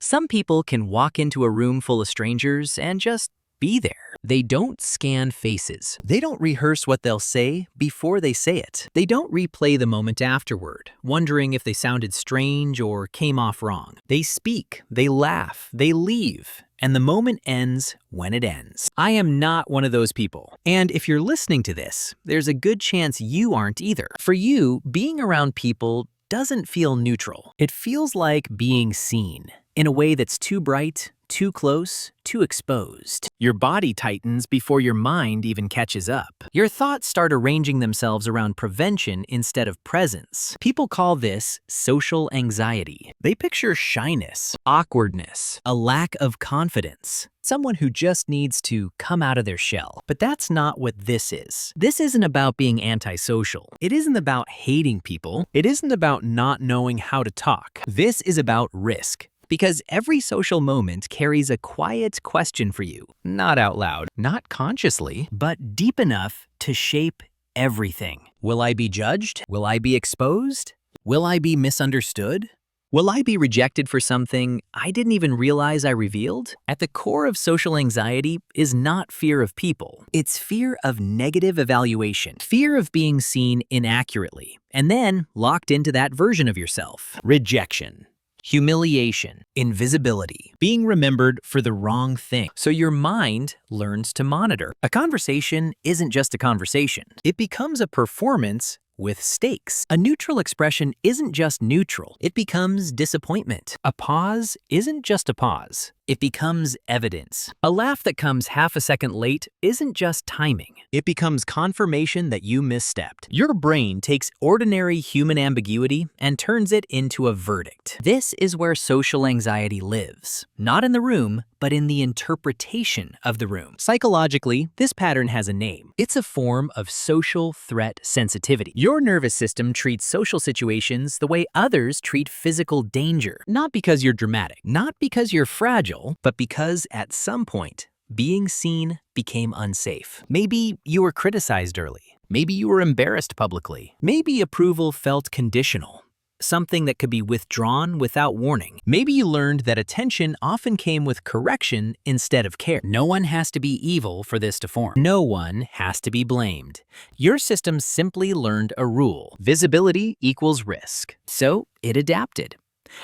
Some people can walk into a room full of strangers and just be there. They don't scan faces. They don't rehearse what they'll say before they say it. They don't replay the moment afterward, wondering if they sounded strange or came off wrong. They speak, they laugh, they leave, and the moment ends when it ends. I am not one of those people. And if you're listening to this, there's a good chance you aren't either. For you, being around people doesn't feel neutral. It feels like being seen in a way that's too bright, too close, too exposed. Your body tightens before your mind even catches up. Your thoughts start arranging themselves around prevention instead of presence. People call this social anxiety. They picture shyness, awkwardness, a lack of confidence. Someone who just needs to come out of their shell. But that's not what this is. This isn't about being antisocial. It isn't about hating people. It isn't about not knowing how to talk. This is about risk. Because every social moment carries a quiet question for you. Not out loud, not consciously, but deep enough to shape everything. Will I be judged? Will I be exposed? Will I be misunderstood? Will I be rejected for something I didn't even realize I revealed? At the core of social anxiety is not fear of people. It's fear of negative evaluation, fear of being seen inaccurately, and then locked into that version of yourself. Rejection, humiliation, invisibility, being remembered for the wrong thing. So your mind learns to monitor. A conversation isn't just a conversation. It becomes a performance with stakes. A neutral expression isn't just neutral. It becomes disappointment. A pause isn't just a pause. It becomes evidence. A laugh that comes half a second late isn't just timing. It becomes confirmation that you misstepped. Your brain takes ordinary human ambiguity and turns it into a verdict. This is where social anxiety lives. Not in the room, but in the interpretation of the room. Psychologically, this pattern has a name. It's a form of social threat sensitivity. Your nervous system treats social situations the way others treat physical danger. Not because you're dramatic, not because you're fragile, but because at some point, being seen became unsafe. Maybe you were criticized early. Maybe you were embarrassed publicly. Maybe approval felt conditional. Something that could be withdrawn without warning. Maybe you learned that attention often came with correction instead of care. No one has to be evil for this to form. No one has to be blamed. Your system simply learned a rule. Visibility equals risk. So it adapted.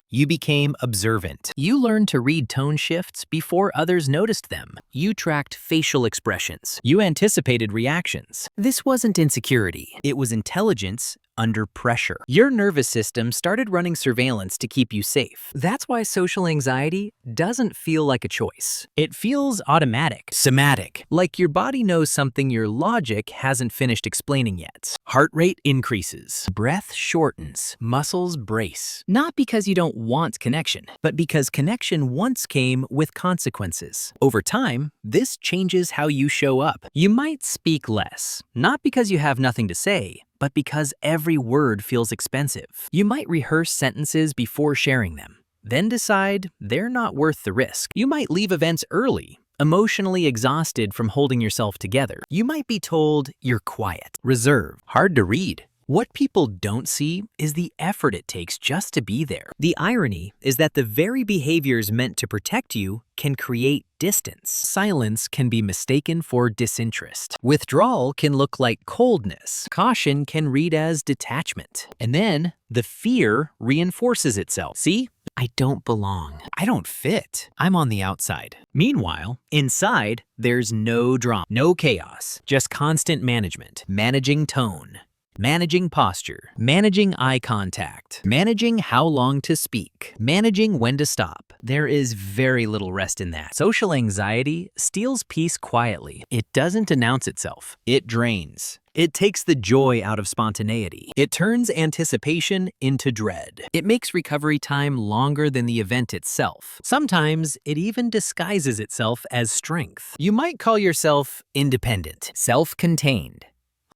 You became observant. You learned to read tone shifts before others noticed them. You tracked facial expressions. You anticipated reactions. This wasn't insecurity. It was intelligence under pressure. Your nervous system started running surveillance to keep you safe. That's why social anxiety doesn't feel like a choice. It feels automatic, somatic, like your body knows something your logic hasn't finished explaining yet. Heart rate increases, breath shortens, muscles brace. Not because you don't want connection, but because connection once came with consequences. Over time, this changes how you show up. You might speak less, not because you have nothing to say, but because every word feels expensive. You might rehearse sentences before sharing them, then decide they're not worth the risk. You might leave events early, emotionally exhausted from holding yourself together. You might be told you're quiet, reserved, hard to read. What people don't see is the effort it takes just to be there. The irony is that the very behaviors meant to protect you can create distance. Silence can be mistaken for disinterest. Withdrawal can look like coldness. Caution can read as detachment. And then the fear reinforces itself. See? I don't belong. I don't fit. I'm on the outside. Meanwhile, inside, there's no drama, no chaos, just constant management, managing tone, managing posture, managing eye contact, managing how long to speak, managing when to stop. There is very little rest in that. Social anxiety steals peace quietly. It doesn't announce itself. It drains. It takes the joy out of spontaneity. It turns anticipation into dread. It makes recovery time longer than the event itself. Sometimes it even disguises itself as strength. You might call yourself independent, self-contained,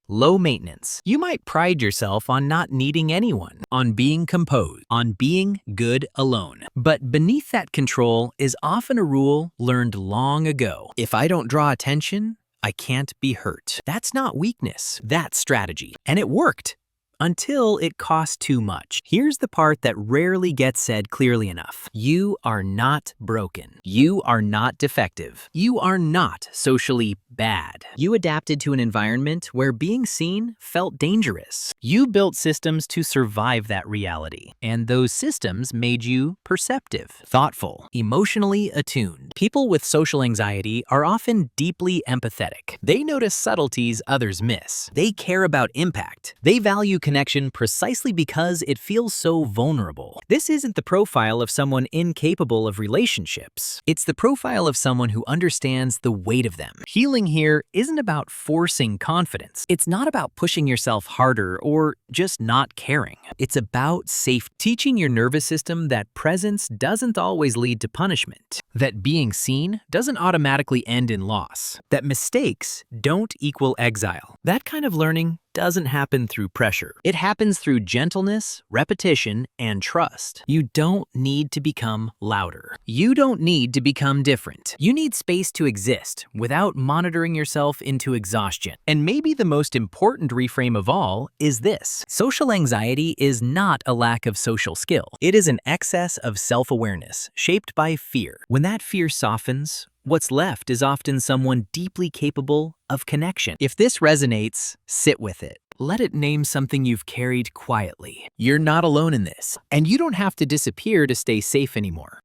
low maintenance. You might pride yourself on not needing anyone, on being composed, on being good alone. But beneath that control is often a rule learned long ago. If I don't draw attention, I can't be hurt. That's not weakness, that's strategy. And it worked. until it costs too much. Here's the part that rarely gets said clearly enough. You are not broken. You are not defective. You are not socially bad. You adapted to an environment where being seen felt dangerous. You built systems to survive that reality, and those systems made you perceptive, thoughtful, emotionally attuned. People with social anxiety are often deeply empathetic. They notice subtleties others miss. They care about impact. They value connection precisely because it feels so vulnerable. This isn't the profile of someone incapable of relationships. It's the profile of someone who understands the weight of them. Healing here isn't about forcing confidence. It's not about pushing yourself harder or just not caring. It's about safe, teaching your nervous system that presence doesn't always lead to punishment, that being seen doesn't automatically end in loss, that mistakes don't equal exile. That kind of learning doesn't happen through pressure. It happens through gentleness, repetition, and trust. You don't need to become louder. You don't need to become different. You need space to exist without monitoring yourself into exhaustion. And maybe the most important reframe of all is this: social anxiety is not a lack of social skill. It is an excess of self-awareness shaped by fear. When that fear softens, what's left is often someone deeply capable of connection. If this resonates, sit with it. Let it name something you've carried quietly. You're not alone in this, and you don't have to disappear to stay safe anymore.